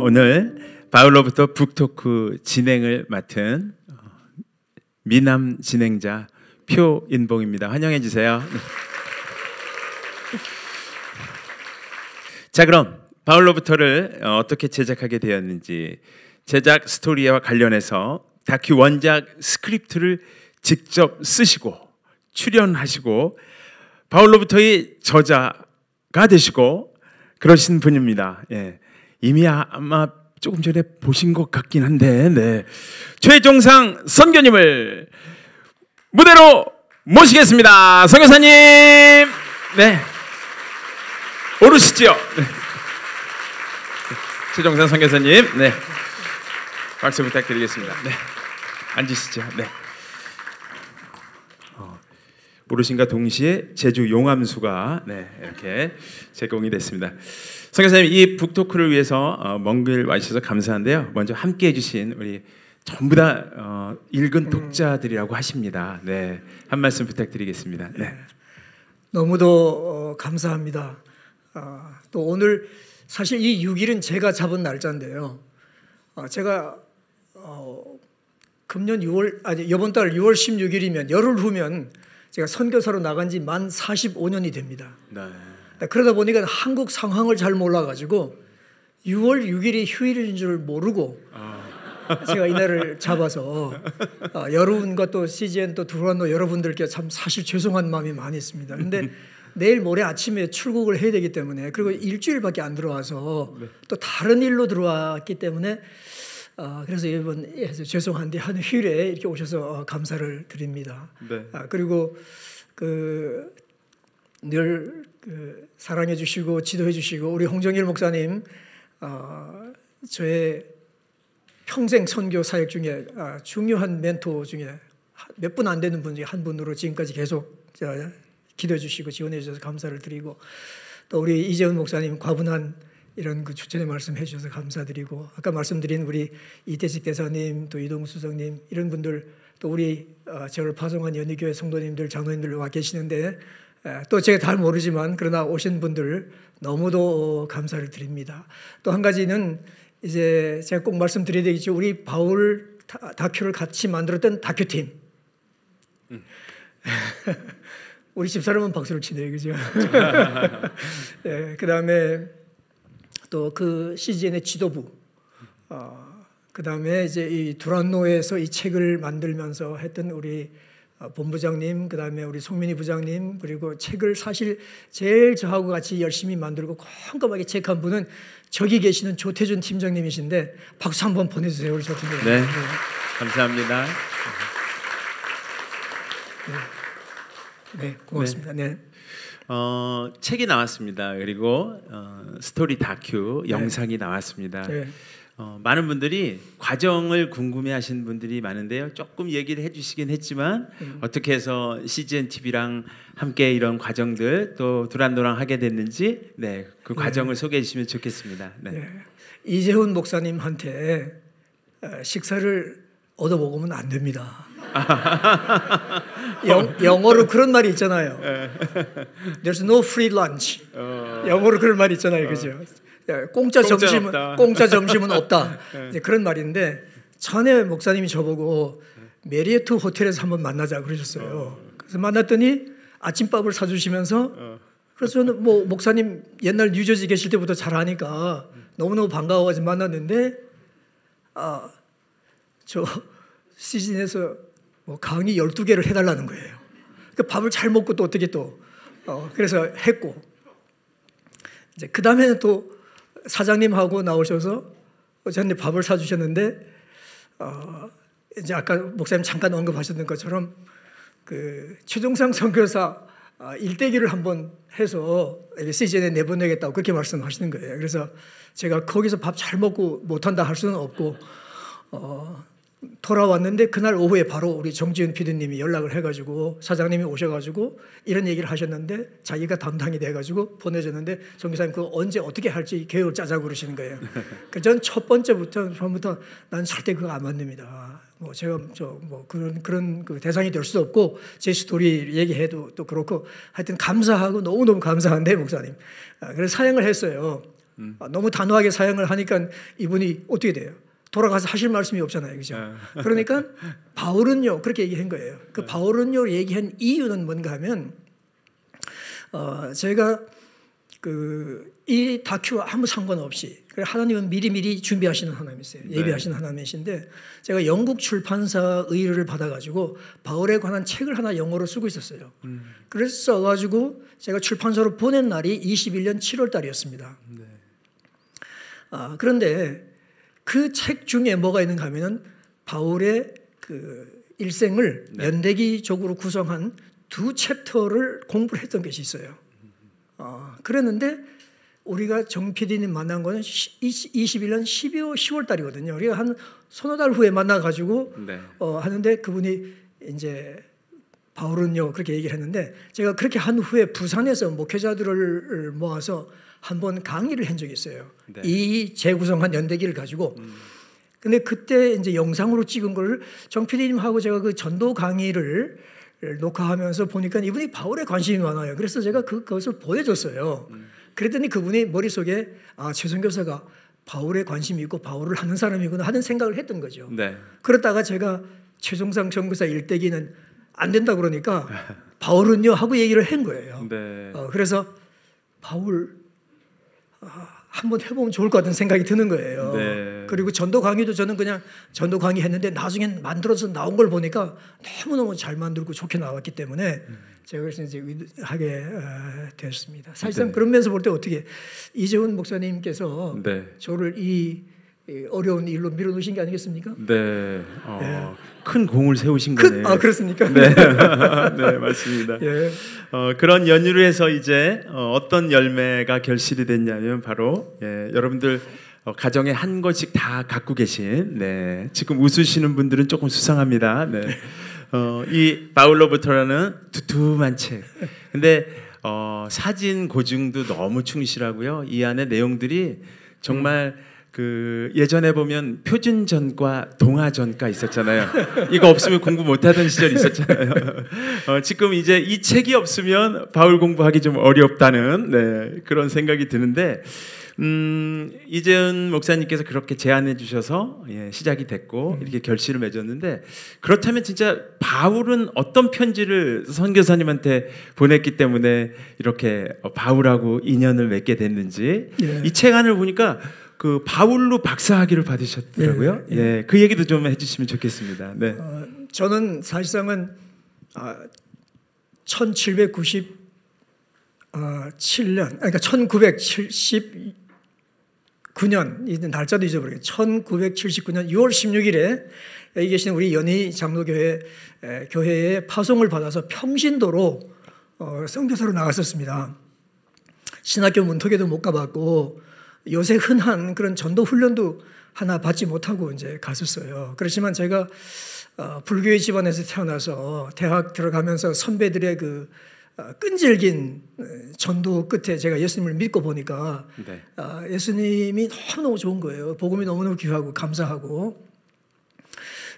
오늘 바울로부터 북토크 진행을 맡은 미남 진행자 표인봉입니다. 환영해 주세요. 자, 그럼 바울로부터를 어떻게 제작하게 되었는지, 제작 스토리와 관련해서 다큐 원작 스크립트를 직접 쓰시고 출연하시고 바울로부터의 저자가 되시고 그러신 분입니다. 예. 이미 아마 조금 전에 보신 것 같긴 한데, 네. 최종상 선교님을 무대로 모시겠습니다. 선교사님, 네, 오르시죠. 네. 최종상 선교사님, 네, 박수 부탁드리겠습니다. 네, 앉으시죠. 네. 오르신과 동시에 제주 용암수가 이렇게 제공이 됐습니다. 선교사님, 이 북토크를 위해서 먼 길 와주셔서 감사한데요. 먼저 함께 해주신 우리 전부 다 읽은 독자들이라고 하십니다. 네, 한 말씀 부탁드리겠습니다. 네. 너무도 감사합니다. 또 오늘 사실 이 6일은 제가 잡은 날짜인데요. 제가 금년 6월 아니 이번 달 6월 16일이면 열흘 후면 제가 선교사로 나간 지 만 45년이 됩니다. 네. 그러다 보니까 한국 상황을 잘 몰라가지고 6월 6일이 휴일인 줄 모르고 제가 이날을 잡아서 여러분과 또 CGN 또 두란노 여러분들께 참 사실 죄송한 마음이 많이 있습니다. 그런데 내일 모레 아침에 출국을 해야 되기 때문에, 그리고 일주일밖에 안 들어와서 또 다른 일로 들어왔기 때문에 그래서 이번 죄송한데 한 휴일에 이렇게 오셔서 감사를 드립니다. 네. 그리고 늘 사랑해 주시고 지도해 주시고 우리 홍정일 목사님, 저의 평생 선교 사역 중에 중요한 멘토 중에 몇 분 안 되는 분 중에 한 분으로 지금까지 계속 기도해 주시고 지원해 주셔서 감사를 드리고, 또 우리 이재훈 목사님 과분한 이런 그 추천의 말씀 해주셔서 감사드리고, 아까 말씀드린 우리 이태식 대사님, 또 이동우 수석님, 이런 분들, 또 우리 저를 파송한 연희교회 성도님들, 장로님들 와 계시는데, 또 제가 잘 모르지만 그러나 오신 분들 너무도 감사를 드립니다. 또 한 가지는 이제 제가 꼭 말씀드려야 되겠죠. 우리 바울 다큐를 같이 만들었던 다큐팀. 우리 집사람은 박수를 치네요, 그죠? 네, 그 다음에 또 그 CGN의 지도부, 그 다음에 이제 이 두란노에서 이 책을 만들면서 했던 우리 본부장님, 그 다음에 우리 송민희 부장님, 그리고 책을 사실 제일 저하고 같이 열심히 만들고 꼼꼼하게 체크한 분은 저기 계시는 조태준 팀장님이신데 박수 한번 보내주세요, 우리 조태준. 네, 네. 감사합니다. 네, 고맙습니다. 네. 책이 나왔습니다. 그리고 스토리 다큐 영상이 나왔습니다. 네. 많은 분들이 과정을 궁금해하시는 분들이 많은데요. 조금 얘기를 해주시긴 했지만 어떻게 해서 CGN TV랑 함께 이런 과정들, 또 두란노랑 하게 됐는지, 네, 그 과정을 소개해 주시면 좋겠습니다. 네. 네. 이재훈 목사님한테 식사를 얻어 먹으면 안 됩니다. 영어로 그런 말이 있잖아요. There's no free lunch. 영어로 그런 말이 있잖아요, 그죠? 공짜 점심은 없다. 이제 그런 말인데, 전에 목사님이 저보고 메리어트 호텔에서 한번 만나자 그러셨어요. 그래서 만났더니 아침밥을 사주시면서, 그래서 저는 뭐 목사님 옛날 뉴저지 계실 때부터 잘 아니까 너무너무 반가워가지고 만났는데, 저 시즌에서 뭐 강의 12개를 해달라는 거예요. 그 밥을 잘 먹고 또 어떻게 또 그래서 했고, 이제 그 다음에는 또 사장님하고 나오셔서 저한테 밥을 사주셨는데, 이제 아까 목사님 잠깐 언급하셨던 것처럼 그 최종상 선교사 일대기를 한번 해서 CGN에 내보내겠다고 그렇게 말씀하시는 거예요. 그래서 제가 거기서 밥 잘 먹고 못한다 할 수는 없고, 돌아왔는데 그날 오후에 바로 우리 정지은 PD님이 연락을 해가지고 사장님이 오셔가지고 이런 얘기를 하셨는데 자기가 담당이 돼가지고 보내줬는데, 정기사님 그거 언제 어떻게 할지 계획을 짜자고 그러시는 거예요. 그래서 전 첫 번째부터 처음부터 난 절대 그거 안 만듭니다. 뭐 제가 뭐 그런 그 대상이 될 수도 없고, 제 스토리 얘기해도 또 그렇고, 하여튼 감사하고 너무너무 감사한데 목사님. 그래서 사양을 했어요. 너무 단호하게 사용을 하니까 이분이 어떻게 돼요? 돌아가서 하실 말씀이 없잖아요, 그죠? 그러니까 바울은요 그렇게 얘기한 거예요. 그 바울은요 얘기한 이유는 뭔가 하면 제가 이 다큐와 아무 상관없이 하나님은 미리미리 준비하시는 하나님이세요. 예비하시는 하나님이신데 제가 영국 출판사 의뢰를 받아가지고 바울에 관한 책을 하나 영어로 쓰고 있었어요. 그래서 써가지고 제가 출판사로 보낸 날이 21년 7월 달이었습니다. 그런데 그 책 중에 뭐가 있는가 하면은 바울의 그 일생을 연대기적으로 구성한 2챕터를 공부를 했던 것이 있어요. 그랬는데 우리가 정 PD님 만난 거는 21년 10월 달이거든요. 우리가 한 서너 달 후에 만나가지고 하는데 그분이 이제 바울은요 그렇게 얘기를 했는데 제가 그렇게 한 후에 부산에서 목회자들을 모아서 한번 강의를 한 적이 있어요. 이 재구성한 연대기를 가지고. 근데 그때 이제 영상으로 찍은 걸 정 PD님하고 제가 그 전도 강의를 녹화하면서 보니까 이분이 바울에 관심이 많아요. 그래서 제가 그것을 보내줬어요. 그랬더니 그분이 머릿속에 최 선교사가 바울에 관심이 있고 바울을 하는 사람이구나 하는 생각을 했던 거죠. 그러다가 제가 최종상 선교사 일대기는 안 된다 그러니까 바울은요 하고 얘기를 한 거예요. 그래서 바울 한번 해보면 좋을 것 같은 생각이 드는 거예요. 그리고 전도 강의도 저는 그냥 전도 강의 했는데 나중엔 만들어서 나온 걸 보니까 너무너무 잘 만들고 좋게 나왔기 때문에 제가 그래서 이제 하게 됐습니다. 사실상 그런 면에서 볼 때 어떻게 이재훈 목사님께서 저를 이 어려운 일로 밀어놓으신 게 아니겠습니까? 큰 공을 세우신 거네요. 그렇습니까? 네, 맞습니다. 그런 연유로 해서 이제 어떤 열매가 결실이 됐냐면 바로 여러분들 가정에 한 권씩 다 갖고 계신 지금 웃으시는 분들은 조금 수상합니다. 이 바울로부터라는 두툼한 책. 근데 사진 고증도 너무 충실하고요. 이 안에 내용들이 정말 예전에 보면 표준전과 동화전가 있었잖아요. 이거 없으면 공부 못하던 시절이 있었잖아요. 지금 이제 이 책이 없으면 바울 공부하기 좀 어렵다는 그런 생각이 드는데 이재훈 목사님께서 그렇게 제안해 주셔서 시작이 됐고 이렇게 결실을 맺었는데 그렇다면 진짜 바울은 어떤 편지를 선교사님한테 보냈기 때문에 이렇게 바울하고 인연을 맺게 됐는지 이 책 안을 보니까 그 바울로 박사학위를 받으셨더라고요. 그 얘기도 좀 해주시면 좋겠습니다. 저는 사실상은 1797년, 그러니까 1979년 이 날짜도 잊어버리겠어요. 1979년 6월 16일에 여기 계신 우리 연희 장로교회의 파송을 받아서 평신도로 선교사로 나갔었습니다. 신학교 문턱에도 못 가봤고. 요새 흔한 그런 전도 훈련도 하나 받지 못하고 이제 갔었어요. 그렇지만 제가 불교의 집안에서 태어나서 대학 들어가면서 선배들의 그 끈질긴 전도 끝에 제가 예수님을 믿고 보니까 예수님이 너무너무 좋은 거예요. 복음이 너무너무 귀하고 감사하고.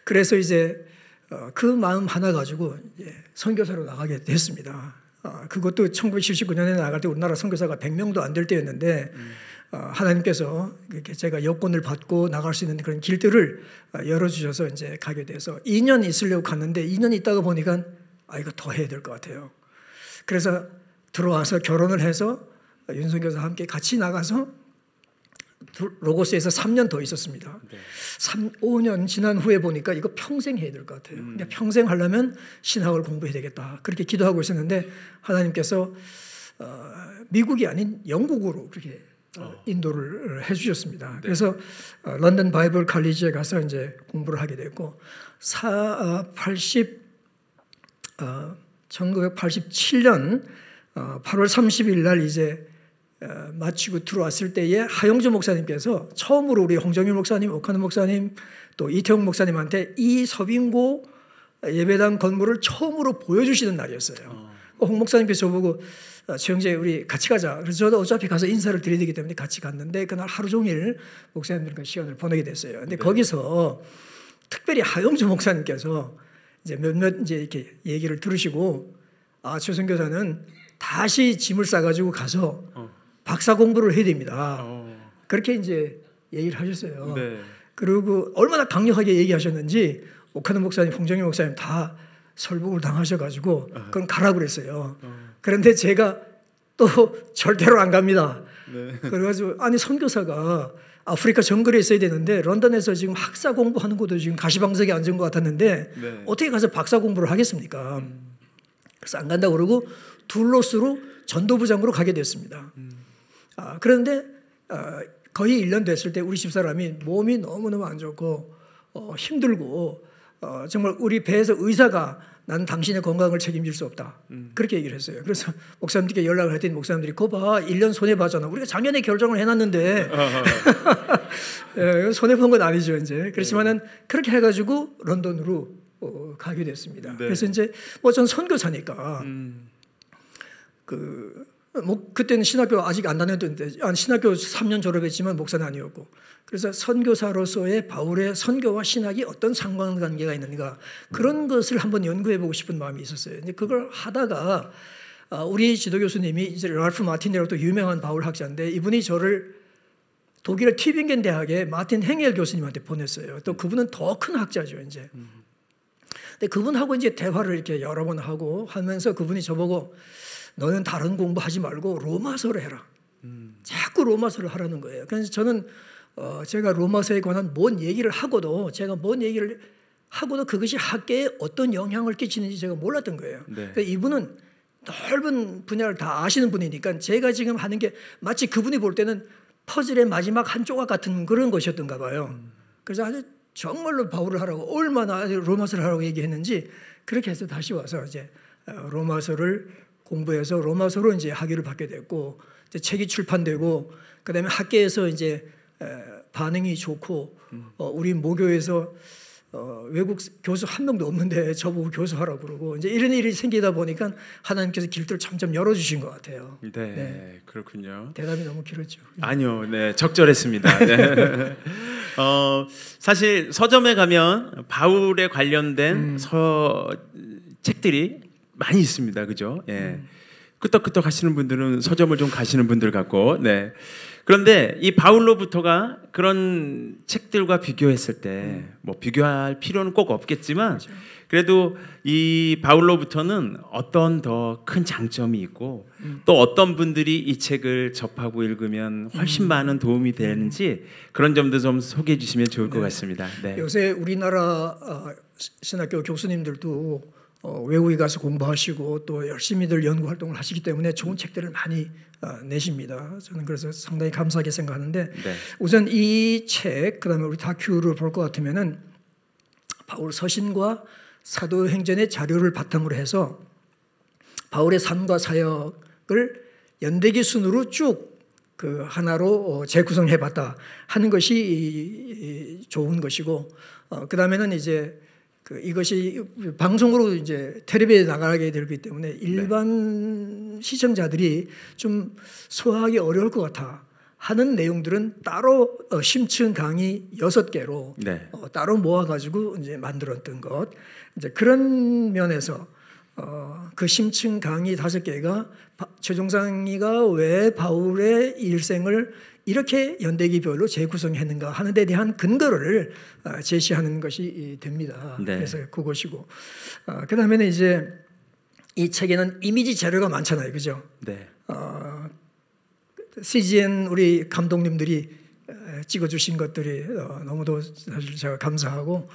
그래서 이제 그 마음 하나 가지고 선교사로 나가게 됐습니다. 그것도 1979년에 나갈 때 우리나라 선교사가 100명도 안 될 때였는데 하나님께서 제가 여권을 받고 나갈 수 있는 그런 길들을 열어주셔서 이제 가게 돼서 2년 있으려고 갔는데 2년 있다가 보니까 이거 더 해야 될 것 같아요. 그래서 들어와서 결혼을 해서 윤선교사 함께 같이 나가서 로고스에서 3년 더 있었습니다. 5년 지난 후에 보니까 이거 평생 해야 될 것 같아요. 근데 평생 하려면 신학을 공부해야 되겠다. 그렇게 기도하고 있었는데 하나님께서 미국이 아닌 영국으로 그렇게 인도를 해주셨습니다. 그래서 런던 바이블 칼리지에 가서 이제 공부를 하게 됐고 1987년 8월 30일 날 이제 마치고 들어왔을 때에 하영주 목사님께서 처음으로 우리 홍정일 목사님, 오카노 목사님, 또 이태용 목사님한테 이 서빙고 예배당 건물을 처음으로 보여주시는 날이었어요. 홍 목사님께서 저보고 최영재 우리 같이 가자. 그래서 저도 어차피 가서 인사를 드려야 되기 때문에 같이 갔는데 그날 하루 종일 목사님들과 시간을 보내게 됐어요. 근데 거기서 특별히 하영주 목사님께서 이제 몇몇 이제 이렇게 얘기를 들으시고 최 선교사는 다시 짐을 싸가지고 가서 박사 공부를 해야 됩니다. 그렇게 이제 얘기를 하셨어요. 네. 그리고 얼마나 강력하게 얘기하셨는지 오카노 목사님, 홍정희 목사님 다 설복을 당하셔가지고 그건 가라고 그랬어요. 그런데 제가 또 절대로 안 갑니다. 네. 그래가지고 아니 선교사가 아프리카 정글에 있어야 되는데 런던에서 지금 학사 공부하는 것도 지금 가시방석에 앉은 것 같았는데 네. 어떻게 가서 박사 공부를 하겠습니까? 그래서 안 간다고 그러고 둘로스로 전도부장으로 가게 됐습니다. 그런데 거의 1년 됐을 때 우리 집사람이 몸이 너무너무 안 좋고 힘들고 정말 우리 배에서 의사가 나는 당신의 건강을 책임질 수 없다. 그렇게 얘기를 했어요. 그래서 목사님들께 연락을 했더니 목사님들이 그거 봐 1년 손해봤잖아. 우리가 작년에 결정을 해놨는데 손해본 건 아니죠 이제. 그렇지만은 그렇게 해가지고 런던으로 가게 됐습니다. 네. 그래서 이제 뭐 전 선교사니까 뭐 그때는 신학교 아직 안 다녔는데 신학교 3년 졸업했지만 목사는 아니었고 그래서 선교사로서의 바울의 선교와 신학이 어떤 상관관계가 있는가 그런 것을 한번 연구해보고 싶은 마음이 있었어요. 근데 그걸 하다가 우리 지도 교수님이 이제 랄프 마틴이라고 또 유명한 바울 학자인데 이분이 저를 독일의 튜빙겐 대학의 마틴 행엘 교수님한테 보냈어요. 또 그분은 더 큰 학자죠 이제. 근데 그분하고 이제 대화를 이렇게 여러 번 하고 하면서 그분이 저보고 너는 다른 공부하지 말고 로마서를 해라. 자꾸 로마서를 하라는 거예요. 그래서 저는 제가 로마서에 관한 뭔 얘기를 하고도 그것이 학계에 어떤 영향을 끼치는지 제가 몰랐던 거예요. 네. 그러니까 이분은 넓은 분야를 다 아시는 분이니까 제가 지금 하는 게 마치 그분이 볼 때는 퍼즐의 마지막 한 조각 같은 그런 것이었던가 봐요. 그래서 아주 정말로 바울을 하라고 얼마나 로마서를 하라고 얘기했는지 그렇게 해서 다시 와서 이제 로마서를 공부해서 로마서로 이제 학위를 받게 됐고 이제 책이 출판되고 그다음에 학계에서 이제 반응이 좋고 우리 모교에서 외국 교수 한 명도 없는데 저보고 교수하라고 그러고 이제 이런 일이 생기다 보니까 하나님께서 길들을 점점 열어주신 것 같아요. 네, 네. 그렇군요. 대답이 너무 길었죠. 아니요, 네, 적절했습니다. 네. 사실 서점에 가면 바울에 관련된 책들이 많이 있습니다, 그죠? 예. 끄떡끄떡 하시는 분들은 서점을 좀 가시는 분들 같고, 네. 그런데 이 바울로부터가 그런 책들과 비교했을 때, 뭐 비교할 필요는 꼭 없겠지만, 그렇죠. 그래도 이 바울로부터는 어떤 더 큰 장점이 있고, 또 어떤 분들이 이 책을 접하고 읽으면 훨씬 많은 도움이 되는지 그런 점도 좀 소개해 주시면 좋을 것 같습니다. 네. 요새 우리나라 신학교 교수님들도 외국에 가서 공부하시고 또 열심히들 연구 활동을 하시기 때문에 좋은 책들을 많이 내십니다. 저는 그래서 상당히 감사하게 생각하는데 네. 우선 이 책 그다음에 우리 다큐를 볼 것 같으면은 바울 서신과 사도행전의 자료를 바탕으로 해서 바울의 삶과 사역을 연대기 순으로 쭉 그 하나로 재구성해봤다 하는 것이 좋은 것이고 그다음에는 이제 이것이 방송으로 이제 텔레비에 나가게 되기 때문에 일반 시청자들이 좀 소화하기 어려울 것 같아 하는 내용들은 따로 심층 강의 6개로 네. 따로 모아가지고 이제 만들었던 것 이제 그런 면에서 그 심층 강의 5개가 최종상이가 왜 바울의 일생을 이렇게 연대기별로 재구성했는가 하는 데 대한 근거를 제시하는 것이 됩니다. 네. 그래서 그것이고 그 다음에는 이제 이 책에는 이미지 자료가 많잖아요. 그죠? 네. CGN 우리 감독님들이 찍어주신 것들이 너무도 사실 제가 감사하고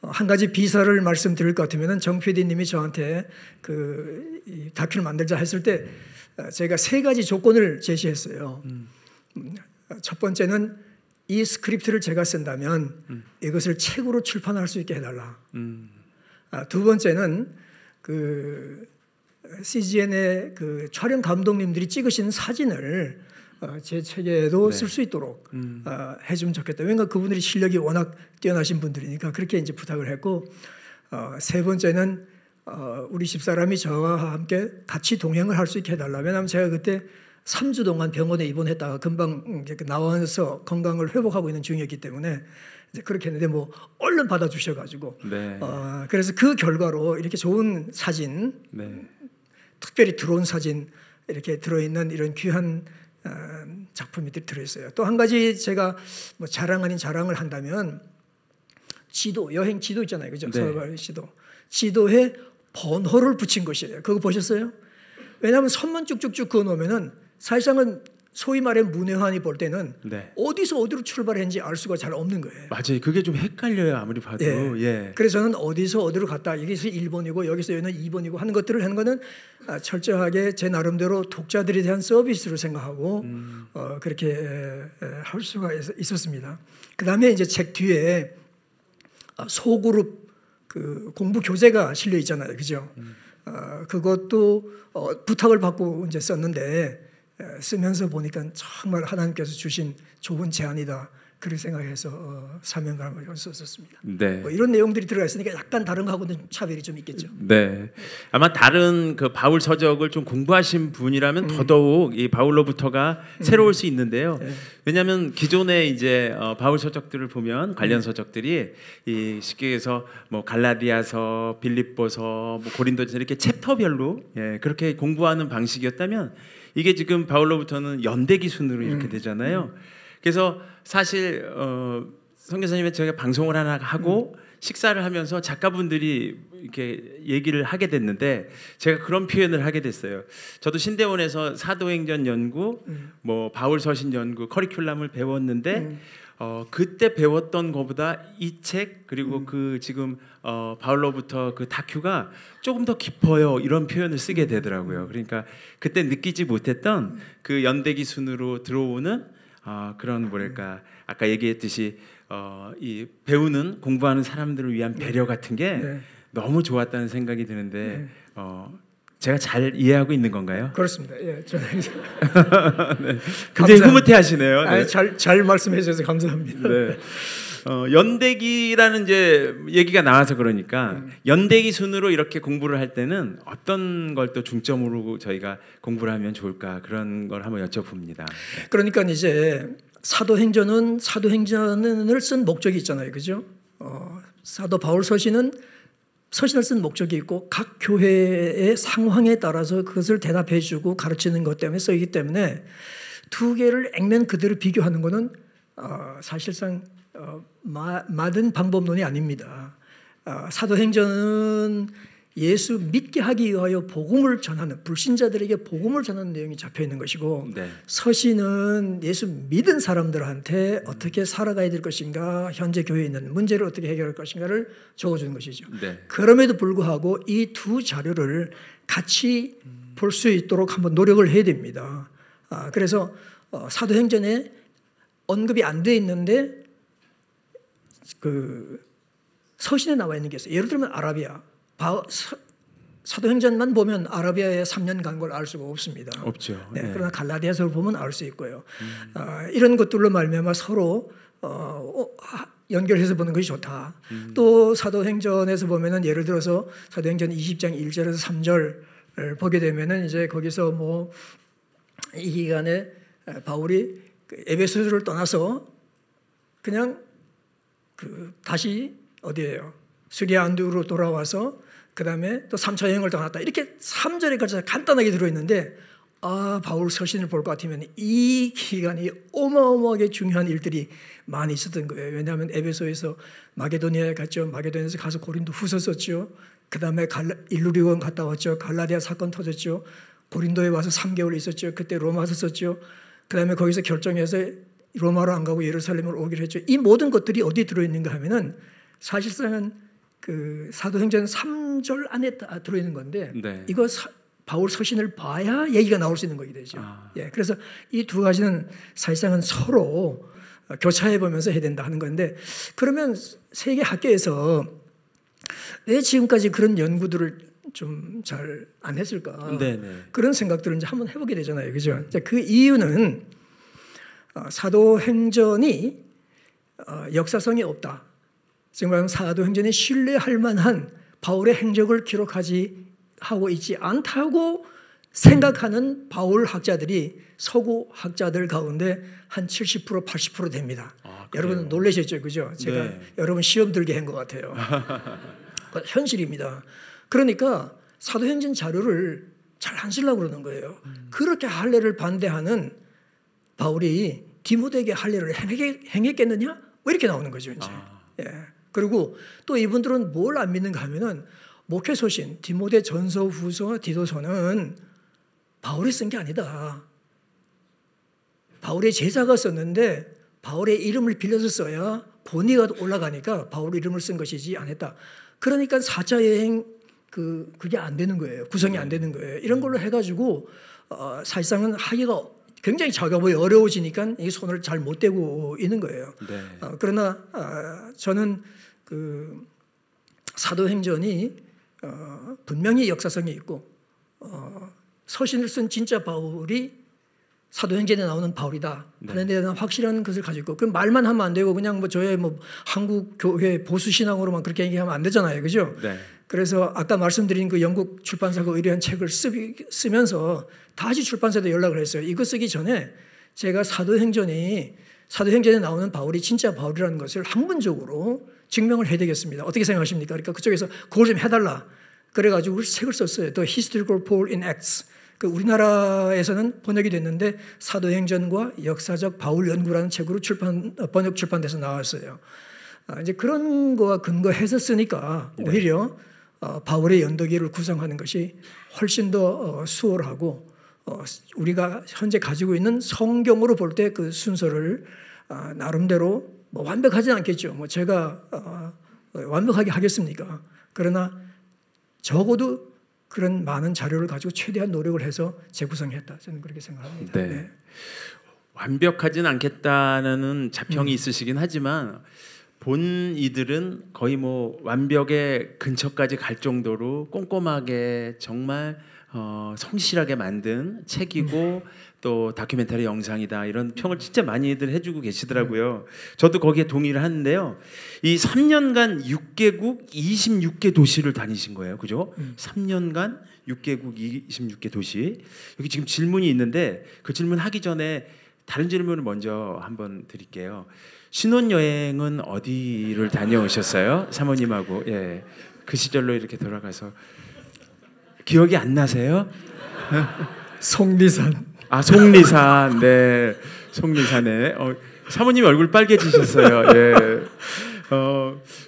한 가지 비사를 말씀드릴 것 같으면 정 PD님이 저한테 이 다큐를 만들자 했을 때 제가 3가지 조건을 제시했어요. 첫 번째는 이 스크립트를 제가 쓴다면 이것을 책으로 출판할 수 있게 해달라. 두 번째는 CGN의 촬영 감독님들이 찍으신 사진을 제 책에도 쓸 수 있도록 해주면 좋겠다. 왜냐하면 그분들이 실력이 워낙 뛰어나신 분들이니까 그렇게 이제 부탁을 했고 세 번째는 우리 집사람이 저와 함께 같이 동행을 할 수 있게 해달라. 왜냐하면 제가 그때 3주 동안 병원에 입원했다가 금방 나와서 건강을 회복하고 있는 중이었기 때문에 이제 그렇게 했는데 뭐 얼른 받아주셔가지고 네. 그래서 그 결과로 이렇게 좋은 사진, 특별히 들어온 사진 이렇게 들어있는 이런 귀한 작품이 들어있어요. 또 한 가지 제가 뭐 자랑 아닌 자랑을 한다면 지도, 여행 지도 있잖아요, 그죠? 네. 서울 지도. 지도에 번호를 붙인 것이에요. 그거 보셨어요? 왜냐하면 선만 쭉쭉쭉 그어놓으면은 사실상은 소위 말해 문외한이 볼 때는 네. 어디서 어디로 출발했는지 알 수가 잘 없는 거예요. 맞아요. 그게 좀 헷갈려요. 아무리 봐도. 예. 예. 그래서 저는 어디서 어디로 갔다, 여기서 1번이고 여기서 여기는 2번이고 하는 것들을 하는 거는 철저하게 제 나름대로 독자들에 대한 서비스로 생각하고 그렇게 할 수가 있었습니다. 그 다음에 이제 책 뒤에 소그룹 그 공부 교재가 실려 있잖아요, 그죠? 그것도 부탁을 받고 이제 썼는데 쓰면서 보니까 정말 하나님께서 주신 좋은 제안이다. 그렇게 생각해서 사명감을 썼었습니다. 네. 뭐 이런 내용들이 들어가 있으니까 약간 다른 거하고는 차별이 좀 있겠죠. 네. 아마 다른 그 바울 서적을 좀 공부하신 분이라면 더더욱 이 바울로부터가 새로울 수 있는데요. 왜냐하면 기존에 이제 바울 서적들을 보면 관련 서적들이 이 쉽게 해서 뭐 갈라디아서, 빌립보서, 뭐 고린도전서 이렇게 챕터별로 그렇게 공부하는 방식이었다면 이게 지금 바울로부터는 연대기 순으로 이렇게 되잖아요. 그래서 사실 선교사님의 저희가 방송을 하나 하고 식사를 하면서 작가분들이 이렇게 얘기를 하게 됐는데 제가 그런 표현을 하게 됐어요. 저도 신대원에서 사도행전 연구, 뭐 바울서신 연구 커리큘럼을 배웠는데 그때 배웠던 것보다 이 책 그리고 그 지금 바울로부터 그 다큐가 조금 더 깊어요. 이런 표현을 쓰게 되더라고요. 그러니까 그때 느끼지 못했던 그 연대기 순으로 들어오는 그런 뭐랄까 아까 얘기했듯이 이 배우는 공부하는 사람들을 위한 배려 같은 게 너무 좋았다는 생각이 드는데 제가 잘 이해하고 있는 건가요? 그렇습니다. 예, 저는 네. 굉장히 흐뭇해하시네요. 네. 잘 말씀해 주셔서 감사합니다. 네. 연대기라는 이제 얘기가 나와서 그러니까 연대기 순으로 이렇게 공부를 할 때는 어떤 걸 또 중점으로 저희가 공부를 하면 좋을까 그런 걸 한번 여쭤봅니다. 네. 그러니까 이제 사도행전을 쓴 목적이 있잖아요, 그죠? 사도 바울 서신을 쓴 목적이 있고 각 교회의 상황에 따라서 그것을 대답해주고 가르치는 것 때문에 쓰이기 때문에 두 개를 액면 그대로 비교하는 것은 사실상 맞은 방법론이 아닙니다. 사도행전은 예수 믿게 하기 위하여 복음을 전하는 불신자들에게 복음을 전하는 내용이 잡혀 있는 것이고 네. 서신은 예수 믿은 사람들한테 어떻게 살아가야 될 것인가 현재 교회에 있는 문제를 어떻게 해결할 것인가를 적어주는 것이죠. 네. 그럼에도 불구하고 이 두 자료를 같이 볼 수 있도록 한번 노력을 해야 됩니다. 그래서 사도행전에 언급이 안 돼 있는데 그 서신에 나와 있는 게 있어요. 예를 들면 아라비아 사도행전만 보면 아라비아에 3년 간 걸 알 수가 없습니다. 없죠. 네, 네. 그러나 갈라디아서를 보면 알 수 있고요. 이런 것들로 말미암아 서로 연결해서 보는 것이 좋다. 또 사도행전에서 보면은 예를 들어서 사도행전 20장 1절에서 3절을 보게 되면은 이제 거기서 뭐 이 기간에 바울이 에베소를 떠나서 그냥 다시 어디예요? 수리아 안디오로 돌아와서 그 다음에 또 3차 여행을 떠났다. 이렇게 3절에 걸쳐서 간단하게 들어있는데 바울 서신을 볼 것 같으면 이 기간이 어마어마하게 중요한 일들이 많이 있었던 거예요. 왜냐하면 에베소에서 마게도니아에 갔죠. 마게도니아에서 가서 고린도 후서 썼죠. 그 다음에 일루리온 갔다 왔죠. 갈라디아 사건 터졌죠. 고린도에 와서 3개월 있었죠. 그때 로마서 썼죠. 그 다음에 거기서 결정해서 로마로 안 가고 예루살렘으로 오기로 했죠. 이 모든 것들이 어디에 들어있는가 하면은 사실상은 그 사도행전 3절 안에 들어있는 건데 네. 이거 바울 서신을 봐야 얘기가 나올 수 있는 거게 되죠. 예, 그래서 이 두 가지는 사실상은 서로 교차해 보면서 해야 된다 하는 건데 그러면 세계 학계에서 왜 지금까지 그런 연구들을 좀 잘 안 했을까? 네네. 그런 생각들을 이제 한번 해보게 되잖아요, 그죠? 그 이유는 사도행전이 역사성이 없다. 지금 말하면 사도행전이 신뢰할 만한 바울의 행적을 기록하지 하고 있지 않다고 생각하는 바울 학자들이 서구 학자들 가운데 한 70% 80% 됩니다. 여러분 놀라셨죠, 그죠? 제가 네. 여러분 시험 들게 한 것 같아요. 현실입니다. 그러니까 사도행전 자료를 잘 안 쓰려고 그러는 거예요. 그렇게 할례를 반대하는 바울이 디모데에게 할 일을 행했겠느냐? 뭐 이렇게 나오는 거죠. 이제. 예. 그리고 또 이분들은 뭘 안 믿는가 하면은 목회 소신 디모데 전서, 후서, 디도서는 바울이 쓴 게 아니다. 바울의 제자가 썼는데 바울의 이름을 빌려서 써야 본의가 올라가니까 바울 이름을 쓴 것이지 안 했다. 그러니까 4차 여행 그게 안 되는 거예요. 구성이 안 되는 거예요. 이런 걸로 해가지고 사실상은 하기가 굉장히 작업이 어려워지니까 이 손을 잘 못 대고 있는 거예요. 네. 그러나 저는 사도행전이 분명히 역사성이 있고 서신을 쓴 진짜 바울이 사도행전에 나오는 바울이다 하는 데 대한 확실한 것을 가지고 있고, 그 말만 하면 안 되고 그냥 저의 한국 교회 보수 신앙으로만 그렇게 얘기하면 안 되잖아요, 그죠? 네. 그래서 아까 말씀드린 그 영국 출판사가 의뢰한 책을 쓰면서 다시 출판사에 연락을 했어요. 이거 쓰기 전에 제가 사도행전에 나오는 바울이 진짜 바울이라는 것을 학문적으로 증명을 해야 되겠습니다. 어떻게 생각하십니까? 그러니까 그쪽에서 그걸 좀 해달라. 그래가지고 책을 썼어요. The Historical Paul in Acts. 우리나라에서는 번역이 됐는데 사도행전과 역사적 바울 연구라는 책으로 번역 출판돼서 나왔어요. 이제 그런 거와 근거해서 쓰니까 오히려 바울의 연도기를 구성하는 것이 훨씬 더 수월하고 우리가 현재 가지고 있는 성경으로 볼 때 그 순서를 나름대로 완벽하지는 않겠죠. 제가 완벽하게 하겠습니까? 그러나 적어도 그런 많은 자료를 가지고 최대한 노력을 해서 재구성했다. 저는 그렇게 생각합니다. 네. 네. 완벽하진 않겠다는 자평이 있으시긴 하지만 본이들은 거의 완벽의 근처까지 갈 정도로 꼼꼼하게 정말 성실하게 만든 책이고 또 다큐멘터리 영상이다, 이런 평을 진짜 많이들 해주고 계시더라고요. 저도 거기에 동의를 하는데요. 이 3년간 6개국 26개 도시를 다니신 거예요, 그죠? 3년간 6개국 26개 도시. 여기 지금 질문이 있는데 그 질문 하기 전에 다른 질문을 먼저 한번 드릴게요. 신혼여행은 어디를 다녀오셨어요? 사모님하고. 예. 그 시절로 이렇게 돌아가서 기억이 안 나세요? 속리산. 속리산. 네. 속리산에. 사모님 얼굴 빨개지셨어요. 예.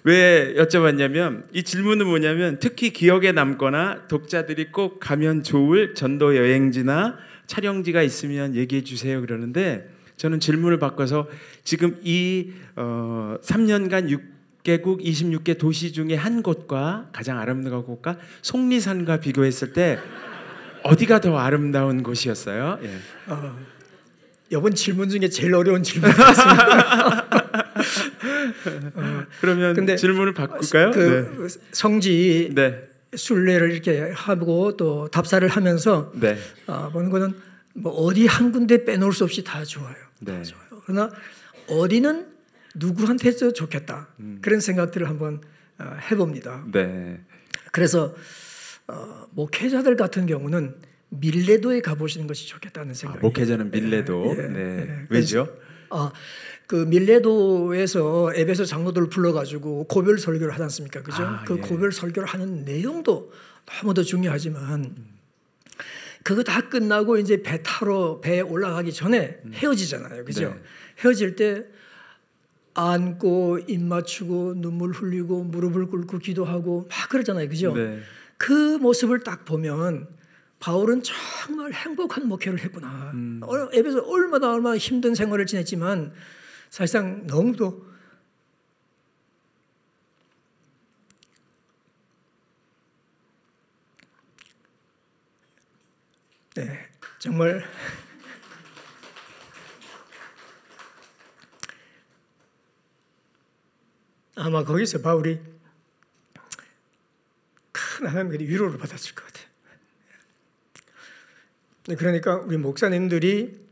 왜 여쭤봤냐면 이 질문은 뭐냐면 특히 기억에 남거나 독자들이 꼭 가면 좋을 전도 여행지나 촬영지가 있으면 얘기해 주세요 그러는데, 저는 질문을 바꿔서 지금 이 3년간 6개국 26개 도시 중에 한 곳과 가장 아름다운 곳과 속리산과 비교했을 때 어디가 더 아름다운 곳이었어요? 예. 이번 질문 중에 제일 어려운 질문이었습니다. 그러면 근데 질문을 바꿀까요? 네. 성지 네. 순례를 이렇게 하고 또 답사를 하면서 네. 보는 거는 어디 한 군데 빼놓을 수 없이 다 좋아요. 네. 다 좋아요. 그러나 어디는 누구한테도 좋겠다. 그런 생각들을 한번 해봅니다. 네. 그래서 목회자들 같은 경우는 밀레도에 가보시는 것이 좋겠다는 생각이. 목회자는 밀레도. 네. 왜죠? 그 밀레도에서 에베소 장로들을 불러가지고 고별 설교를 하지 않습니까? 그죠? 그 고별 설교를 하는 내용도 너무도 중요하지만 그거 다 끝나고 이제 배 타러 배에 올라가기 전에 헤어지잖아요. 그죠? 네. 헤어질 때 안고 입 맞추고 눈물 흘리고 무릎을 꿇고 기도하고 막 그러잖아요. 그죠? 네. 그 모습을 딱 보면 바울은 정말 행복한 목회를 했구나. 에베소 얼마나 힘든 생활을 지냈지만 사실상 너무도 정말 아마 거기서 바울이 큰 하나님의 위로를 받았을 것 같아요. 그러니까 우리 목사님들이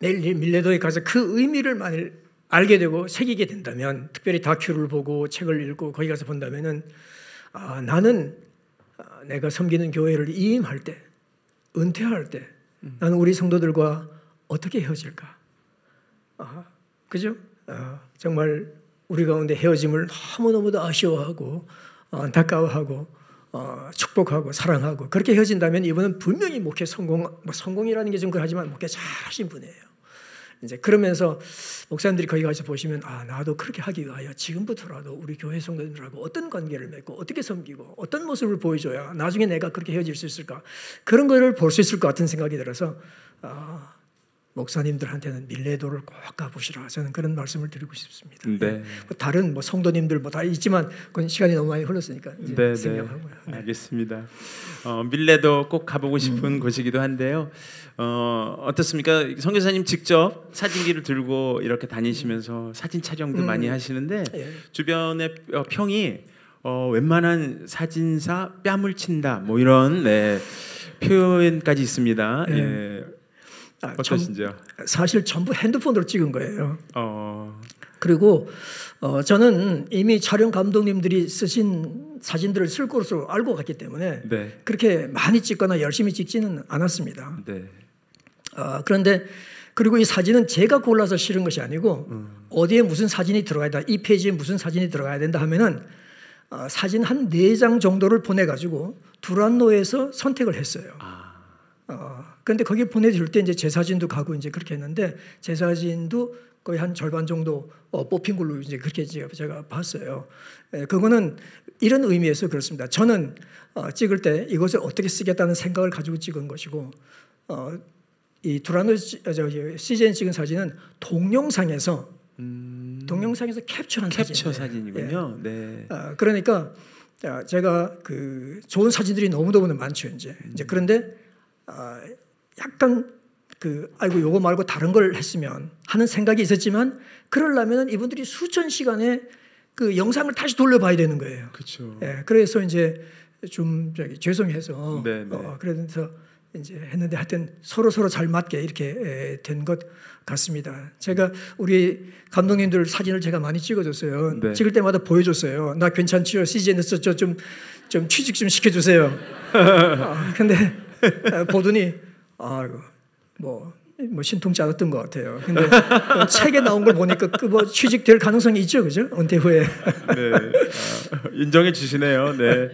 내일 밀레도에 가서 그 의미를 만일 알게 되고 새기게 된다면, 특별히 다큐를 보고 책을 읽고 거기 가서 본다면은 나는 내가 섬기는 교회를 이임할 때, 은퇴할 때 나는 우리 성도들과 어떻게 헤어질까? 그죠? 정말 우리 가운데 헤어짐을 너무너무도 아쉬워하고 안타까워하고 축복하고 사랑하고 그렇게 헤어진다면 이분은 분명히 목회 성공이라는 게 좀 그러하지만 목회 잘하신 분이에요. 이제 그러면서 목사님들이 거기 가서 보시면 나도 그렇게 하기 위하여 지금부터라도 우리 교회 성도님들하고 어떤 관계를 맺고 어떻게 섬기고 어떤 모습을 보여줘야 나중에 내가 그렇게 헤어질 수 있을까, 그런 거를 볼 수 있을 것 같은 생각이 들어서 목사님들한테는 밀레도를 꼭 가보시라, 저는 그런 말씀을 드리고 싶습니다. 네. 다른 뭔다 있지만 그건 시간이 너무 많이 흘렀으니까 이제 생략하고요. 네. 알겠습니다. 밀레도 꼭 가보고 싶은 곳이기도 한데요. 어떻습니까? 선교사님 직접 사진기를 들고 이렇게 다니시면서 사진 촬영도 많이 하시는데 주변의 평이 웬만한 사진사 뺨을 친다 뭐 이런 표현까지 있습니다. 어떠신지요? 사실 전부 핸드폰으로 찍은 거예요. 그리고 저는 이미 촬영 감독님들이 쓰신 사진들을 쓸 것으로 알고 갔기 때문에 그렇게 많이 찍거나 열심히 찍지는 않았습니다. 그런데 그리고 이 사진은 제가 골라서 실은 것이 아니고 어디에 무슨 사진이 들어가야 된다, 이 페이지에 무슨 사진이 들어가야 된다 하면은 사진 한 4장 정도를 보내가지고 두란노에서 선택을 했어요. 그런데 거기 보내줄 때 이제 제 사진도 가고 이제 그렇게 했는데 제 사진도 거의 한 절반 정도 뽑힌 걸로 이제 그렇게 제가 봤어요. 그거는 이런 의미에서 그렇습니다. 저는 찍을 때 이것을 어떻게 쓰겠다는 생각을 가지고 찍은 것이고, 이 두란노 CJN 찍은 사진은 동영상에서 캡처한 사진이군요. 네. 그러니까 제가 그 좋은 사진들이 너무너무 많죠 이제 그런데 약간 아이고 요거 말고 다른 걸 했으면 하는 생각이 있었지만, 그러려면 이분들이 수천 시간의 그 영상을 다시 돌려봐야 되는 거예요. 그렇죠. 그래서 이제 좀 죄송해서 그래서 이제 했는데 하여튼 서로 잘 맞게 이렇게 된 것 같습니다. 제가 우리 감독님들 사진을 제가 많이 찍어줬어요. 찍을 때마다 보여줬어요. 나 괜찮지요? CJN에서 좀 취직 좀 시켜주세요. 근데 보더니 뭐 신통치 않았던 것 같아요. 근데 책에 나온 걸 보니까 뭐 취직될 가능성이 있죠, 그죠? 은퇴 후에. 인정해 주시네요. 네.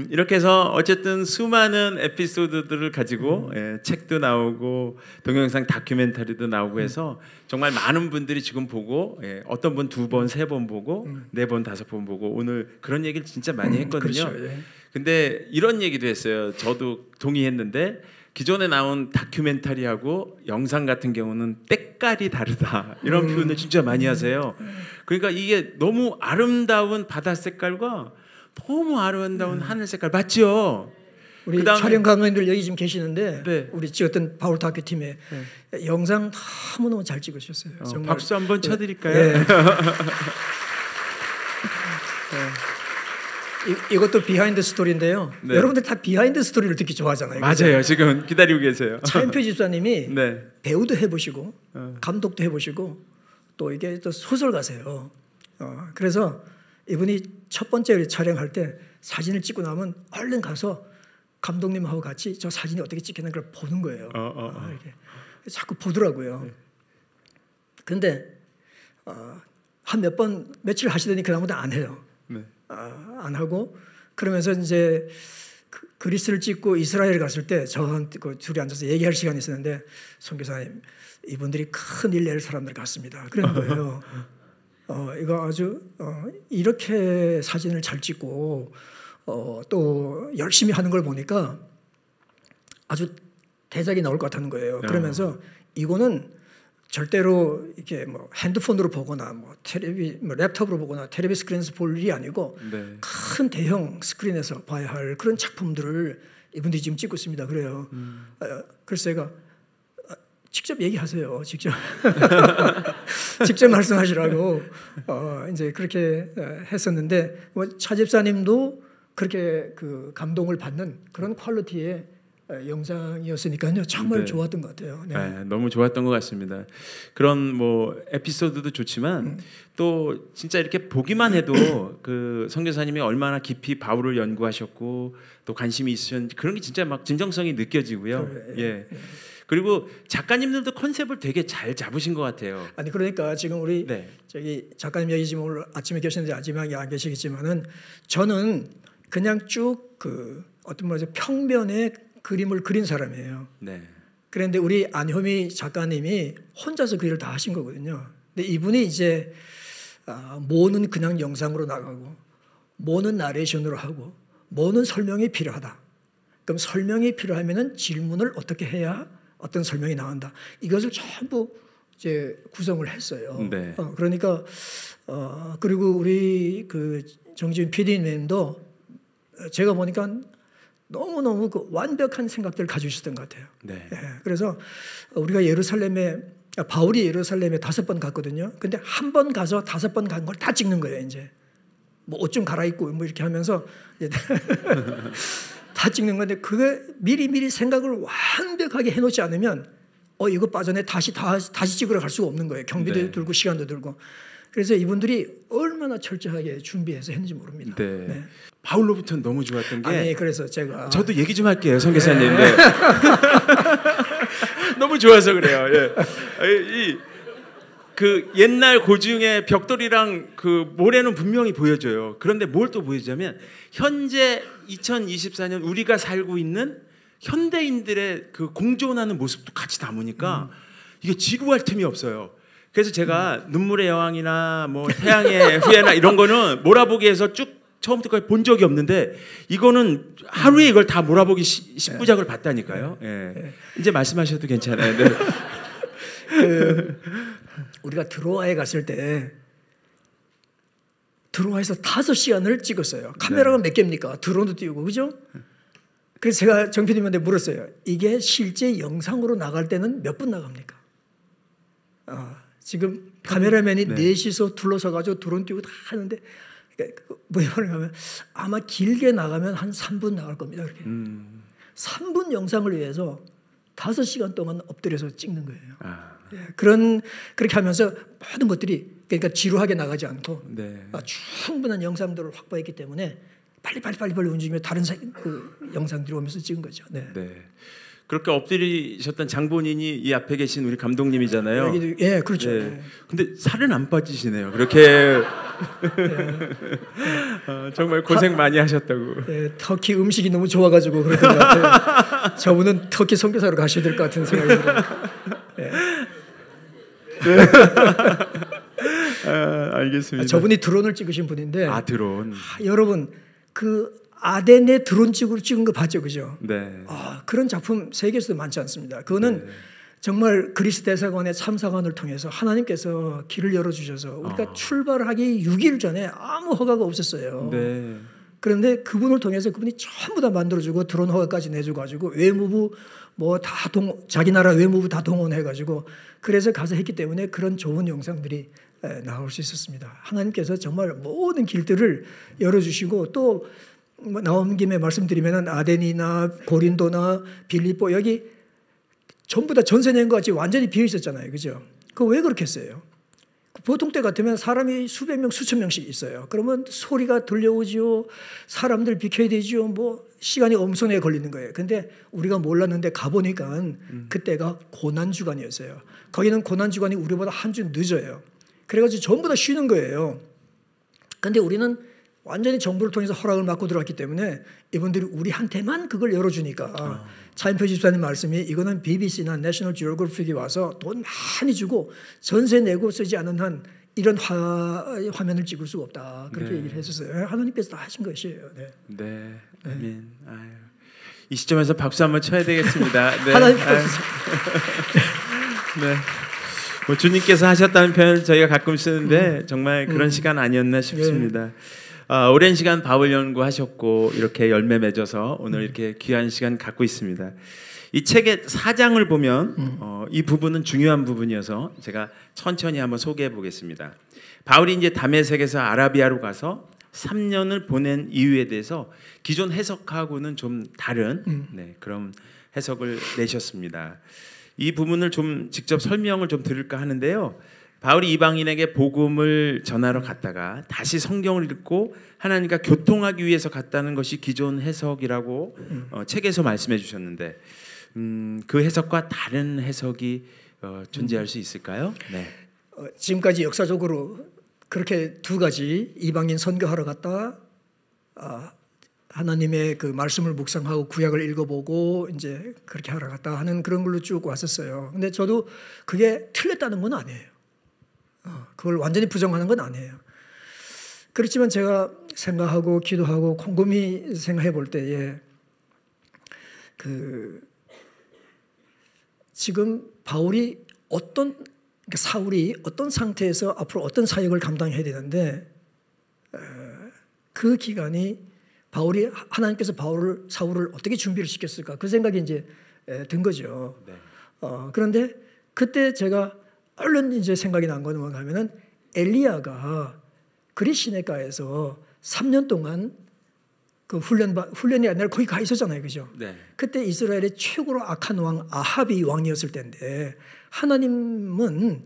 이렇게 해서 어쨌든 수많은 에피소드들을 가지고 책도 나오고 동영상 다큐멘터리도 나오고 해서 정말 많은 분들이 지금 보고 어떤 분 2번, 3번 보고 4번, 5번 보고 오늘 그런 얘기를 진짜 많이 했거든요. 그렇죠, 근데 이런 얘기도 했어요. 저도 동의했는데 기존에 나온 다큐멘터리하고 영상 같은 경우는 때깔이 다르다 이런 표현을 진짜 많이 하세요. 그러니까 이게 너무 아름다운 바다 색깔과 너무 아름다운 하늘 색깔 맞죠? 우리 촬영 감독님들 여기 지금 계시는데 우리 찍었던 바울 다큐팀에 영상 너무너무 잘 찍으셨어요. 정말. 박수 한번 쳐드릴까요? 이것도 비하인드 스토리인데요. 여러분들 다 비하인드 스토리를 듣기 좋아하잖아요. 맞아요. 지금 기다리고 계세요. 차인표 집사님이 배우도 해보시고 감독도 해보시고 또 이게 또 소설가세요. 그래서 이분이 첫 번째 촬영할 때 사진을 찍고 나면 얼른 가서 감독님하고 같이 저 사진이 어떻게 찍히는 걸 보는 거예요. 이렇게. 자꾸 보더라고요. 근데 한 며칠 하시더니 그다음부터 안 해요. 안 하고 그러면서 이제 그리스를 찍고 이스라엘 갔을 때 저한테 둘이 앉아서 얘기할 시간이 있었는데, 선교사님 이분들이 큰일 낼 사람들 같습니다. 그런 거예요. 이거 아주 이렇게 사진을 잘 찍고 또 열심히 하는 걸 보니까 아주 대작이 나올 것 같다는 거예요. 그러면서 이거는 절대로 이렇게 뭐 핸드폰으로 보거나 뭐 랩탑으로 보거나 텔레비 스크린에서 볼 일이 아니고 큰 대형 스크린에서 봐야 할 그런 작품들을 이분들이 지금 찍고 있습니다. 그래요. 그래서 제가 직접 얘기하세요. 직접 직접 말씀하시라고 이제 그렇게 했었는데, 차 집사님도 그렇게 그 감동을 받는 그런 퀄리티의 영상이었으니까요. 정말 좋았던 것 같아요. 너무 좋았던 것 같습니다. 그런 뭐 에피소드도 좋지만 또 진짜 이렇게 보기만 해도 그 선교사님이 얼마나 깊이 바울을 연구하셨고 또 관심이 있으셨는지 그런 게 진짜 막 진정성이 느껴지고요. 그리고 작가님들도 컨셉을 되게 잘 잡으신 것 같아요. 아니 그러니까 지금 우리 저기 작가님 여기 지금 오늘 아침에 계셨는데 마지막에 안 계시겠지만은 저는 그냥 쭉 그 어떤 뭐죠 평면에 그림을 그린 사람이에요. 그런데 우리 안효미 작가님이 혼자서 그 일을 다 하신 거거든요. 근데 이분이 이제 뭐는 그냥 영상으로 나가고 뭐는 나레이션으로 하고 뭐는 설명이 필요하다. 그럼 설명이 필요하면은 질문을 어떻게 해야 어떤 설명이 나온다. 이것을 전부 이제 구성을 했어요. 네. 그러니까 그리고 우리 그 정지훈 PD님도 제가 보니까 너무너무 그 완벽한 생각들을 가지고 있었던 것 같아요. 네. 예, 그래서 우리가 바울이 예루살렘에 5번 갔거든요. 근데 한 번 가서 5번 간 걸 다 찍는 거예요. 이제 뭐 옷 좀 갈아입고 뭐 이렇게 하면서 다 찍는 건데 그게 미리 생각을 완벽하게 해놓지 않으면 이거 빠져내 다시 찍으러 갈 수가 없는 거예요. 경비도 네. 들고 시간도 들고. 그래서 이분들이 얼마나 철저하게 준비해서 했는지 모릅니다. 네. 네. 바울로부터는 너무 좋았던 게 아니 그래서 제가 저도 얘기 좀 할게요, 선교사님. 네. 너무 좋아서 그래요. 예. 그 옛날 고증의 벽돌이랑 그 모래는 분명히 보여줘요. 그런데 뭘 또 보여주냐면 현재 2024년 우리가 살고 있는 현대인들의 그 공존하는 모습도 같이 담으니까 이게 지루할 틈이 없어요. 그래서 제가 눈물의 여왕이나 뭐 태양의 후예나 이런 거는 몰아보기에서 쭉 처음부터 거의 본 적이 없는데 이거는 하루에 이걸 다 몰아보기 10부작을 봤다니까요. 예. 이제 말씀하셔도 괜찮아요. 네. 우리가 드로아에 갔을 때 드로아에서 5시간을 찍었어요. 카메라가 몇 개입니까? 드론도 띄우고 그죠? 그래서 제가 정 PD님한테 물었어요. 이게 실제 영상으로 나갈 때는 몇 분 나갑니까? 지금 카메라맨이 넷이서 둘러서가지고 드론 띄우고 다 하는데 뭐냐면 아마 길게 나가면 한 3분 나갈 겁니다. 그렇게 3분 영상을 위해서 5시간 동안 엎드려서 찍는 거예요. 그렇게 하면서 모든 것들이 그러니까 지루하게 나가지 않고 충분한 영상들을 확보했기 때문에 빨리 움직이며 다른 그 영상들이 오면서 찍은 거죠. 네. 그렇게 엎드리셨던 장본인이 이 앞에 계신 우리 감독님이잖아요. 여기도, 예, 그렇죠. 네. 근데 살은 안 빠지시네요. 그렇게 정말 고생 많이 하셨다고. 예, 터키 음식이 너무 좋아가지고 그랬던 것 같아요. 저분은 터키 선교사로 가셔야 될 것 같은 생각이 들어요. 알겠습니다. 저분이 드론을 찍으신 분인데. 드론. 여러분 그 아덴의 드론 찍은 거 봤죠, 그죠? 네. 그런 작품 세계에서도 많지 않습니다. 그거는 정말 그리스 대사관의 참사관을 통해서 하나님께서 길을 열어주셔서 우리가 출발하기 6일 전에 아무 허가가 없었어요. 네. 그런데 그분을 통해서 그분이 전부 다 만들어주고 드론 허가까지 내줘가지고 외무부 뭐 다 자기 나라 외무부 다 동원해가지고 그래서 가서 했기 때문에 그런 좋은 영상들이 나올 수 있었습니다. 하나님께서 정말 모든 길들을 열어주시고 또 나온 김에 말씀드리면 아덴이나 고린도나 빌립보 여기 전부 다 전세 낸 것 같이 완전히 비어 있었잖아요. 그죠? 그거 왜 그렇게 했어요? 보통 때 같으면 사람이 수백 명, 수천 명씩 있어요. 그러면 소리가 들려오지요. 사람들 비켜야 되지요. 뭐 시간이 엄청나게 걸리는 거예요. 근데 우리가 몰랐는데 가보니까 그때가 고난주간이었어요. 거기는 고난주간이 우리보다 한 주 늦어요. 그래가지고 전부 다 쉬는 거예요. 근데 우리는 완전히 정부를 통해서 허락을 받고 들어왔기 때문에 이분들이 우리한테만 그걸 열어주니까 차인표 집사님 말씀이 이거는 BBC나 내셔널 지오그래픽이 와서 돈 많이 주고 전세 내고 쓰지 않은 한 이런 화면을 찍을 수가 없다. 그렇게 얘기를 했었어요. 하나님께서 다 하신 것이에요. 네. 아멘. 이 시점에서 박수 한번 쳐야 되겠습니다. 네. 하나님께서 네. 뭐 주님께서 하셨다는 표현 저희가 가끔 쓰는데 정말 그런 시간 아니었나 싶습니다. 오랜 시간 바울 연구하셨고 이렇게 열매 맺어서 오늘 이렇게 귀한 시간 갖고 있습니다. 이 책의 4장을 보면 이 부분은 중요한 부분이어서 제가 천천히 한번 소개해 보겠습니다. 바울이 이제 다메섹에서 아라비아로 가서 3년을 보낸 이유에 대해서 기존 해석하고는 좀 다른 그런 해석을 내셨습니다. 이 부분을 좀 직접 설명을 좀 드릴까 하는데요. 바울이 이방인에게 복음을 전하러 갔다가 다시 성경을 읽고 하나님과 교통하기 위해서 갔다는 것이 기존 해석이라고 책에서 말씀해 주셨는데 그 해석과 다른 해석이 존재할 수 있을까요? 네. 지금까지 역사적으로 그렇게 두 가지 이방인 선교하러 갔다가 하나님의 그 말씀을 묵상하고 구약을 읽어보고 이제 그렇게 하러 갔다 하는 그런 걸로 쭉 왔었어요. 근데 저도 그게 틀렸다는 건 아니에요. 그걸 완전히 부정하는 건 아니에요. 그렇지만 제가 생각하고 기도하고 곰곰이 생각해 볼 때에 지금 바울이 그러니까 사울이 어떤 상태에서 앞으로 어떤 사역을 감당해야 되는데 그 기간이 하나님께서 사울을 어떻게 준비를 시켰을까 그 생각이 이제 든 거죠. 네. 그런데 그때 제가 얼른 이제 생각이 난 거는 뭔가 하면은 엘리야가 그리 시내가에서 3년 동안 그 훈련이 아니라 거기 가 있었잖아요, 그죠? 네. 그때 이스라엘의 최고로 악한 왕 아합이 왕이었을 때인데 하나님은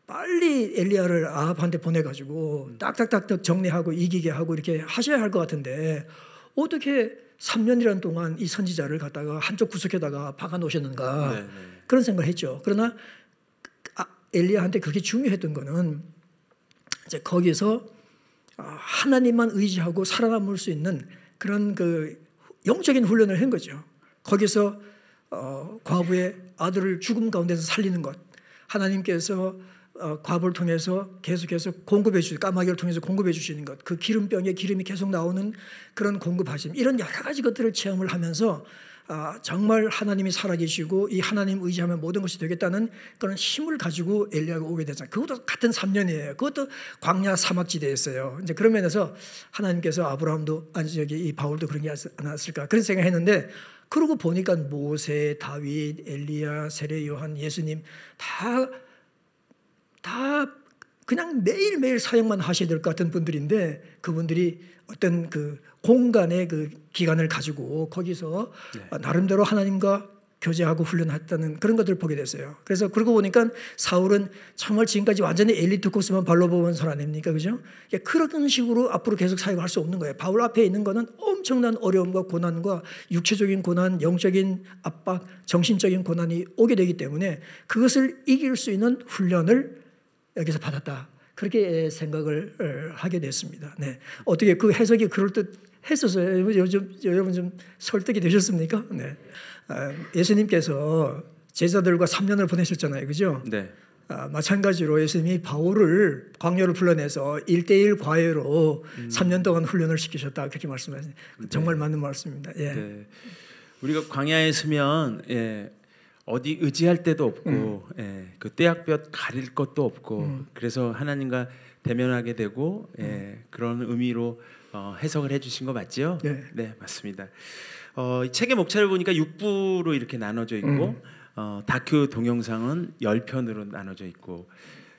빨리 엘리야를 아합한테 보내가지고 딱딱딱딱 정리하고 이기게 하고 이렇게 하셔야 할 것 같은데 어떻게 3년이라는 동안 이 선지자를 갖다가 한쪽 구석에다가 박아 놓으셨는가 네, 네. 그런 생각을 했죠. 그러나 엘리야한테 그렇게 중요했던 거는 이제 거기서 하나님만 의지하고 살아남을 수 있는 그런 그 영적인 훈련을 한 거죠. 거기서 과부의 아들을 죽음 가운데서 살리는 것, 하나님께서 과부를 통해서 계속해서 공급해 주시는 까마귀를 통해서 공급해 주시는 것, 그 기름병에 기름이 계속 나오는 그런 공급하심, 이런 여러 가지 것들을 체험을 하면서 정말 하나님이 살아계시고 이 하나님 의지하면 모든 것이 되겠다는 그런 힘을 가지고 엘리야가 오게 되잖아요. 그것도 같은 3년이에요. 그것도 광야 사막지대였어요. 이제 그런 면에서 하나님께서 아브라함도 이 바울도 그런 게 않았을까 그런 생각했는데 그러고 보니까 모세, 다윗, 엘리야, 세례 요한, 예수님 다 그냥 매일매일 사역만 하셔야 될 것 같은 분들인데 그분들이 어떤 그 공간의 그 기간을 가지고 거기서 나름대로 하나님과 교제하고 훈련했다는 그런 것들을 보게 됐어요. 그래서 그러고 보니까 사울은 정말 지금까지 완전히 엘리트 코스만 발라본 사람 아닙니까? 그죠? 그런 식으로 앞으로 계속 사역을 할 수 없는 거예요. 바울 앞에 있는 거는 엄청난 어려움과 고난과 육체적인 고난, 영적인 압박, 정신적인 고난이 오게 되기 때문에 그것을 이길 수 있는 훈련을 여기서 받았다. 그렇게 생각을 하게 됐습니다. 네. 어떻게 그 해석이 그럴듯했었어요? 여러분 좀 설득이 되셨습니까? 네. 예수님께서 제자들과 3년을 보내셨잖아요. 그죠? 네. 마찬가지로 예수님이 바울을 광야를 불러내서 1:1 과외로 3년 동안 훈련을 시키셨다. 그렇게 말씀하시는 정말 맞는 말씀입니다. 예. 네. 우리가 광야에 있으면 어디 의지할 데도 없고 그 떼약볕 가릴 것도 없고 그래서 하나님과 대면하게 되고 그런 의미로 해석을 해주신 거 맞죠? 네. 네, 맞습니다. 이 책의 목차를 보니까 6부로 이렇게 나눠져 있고 다큐 동영상은 10편으로 나눠져 있고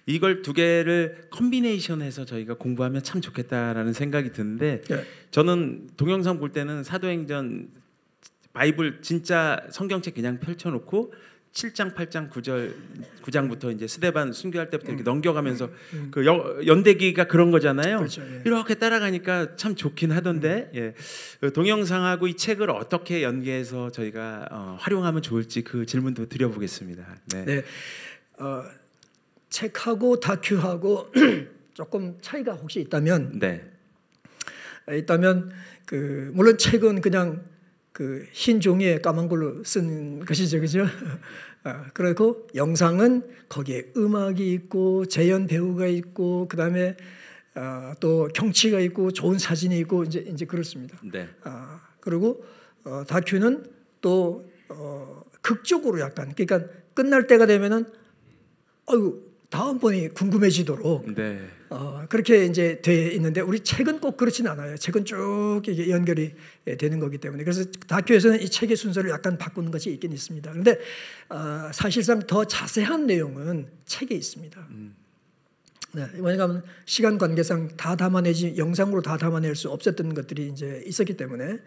이걸 두 개를 컨비네이션해서 저희가 공부하면 참 좋겠다라는 생각이 드는데 저는 동영상 볼 때는 사도행전 바이블 진짜 성경책 그냥 펼쳐놓고 7장, 8장, 9장부터 이제 스데반 순교할 때부터 이렇게 넘겨가면서 그 연대기가 그런 거잖아요. 그렇죠, 예. 이렇게 따라가니까 참 좋긴 하던데 그 동영상하고 이 책을 어떻게 연계해서 저희가 활용하면 좋을지 그 질문도 드려보겠습니다. 네. 네. 책하고 다큐하고 조금 차이가 혹시 있다면, 물론 책은 그냥 그 흰 종이에 까만 걸로 쓴 것이죠, 그죠? 그리고 영상은 거기에 음악이 있고 재연 배우가 있고 그다음에 또 경치가 있고 좋은 사진이 있고 이제 그렇습니다. 네. 그리고 다큐는 또 극적으로 약간 그러니까 끝날 때가 되면은 다음번이 궁금해지도록 그렇게 이제 돼 있는데 우리 책은 꼭 그렇진 않아요. 책은 쭉 이게 연결이 되는 거기 때문에 그래서 다큐에서는 이 책의 순서를 약간 바꾸는 것이 있긴 있습니다. 그런데 사실상 더 자세한 내용은 책에 있습니다. 네, 왜냐하면 시간 관계상 다 담아내지 영상으로 다 담아낼 수 없었던 것들이 이제 있었기 때문에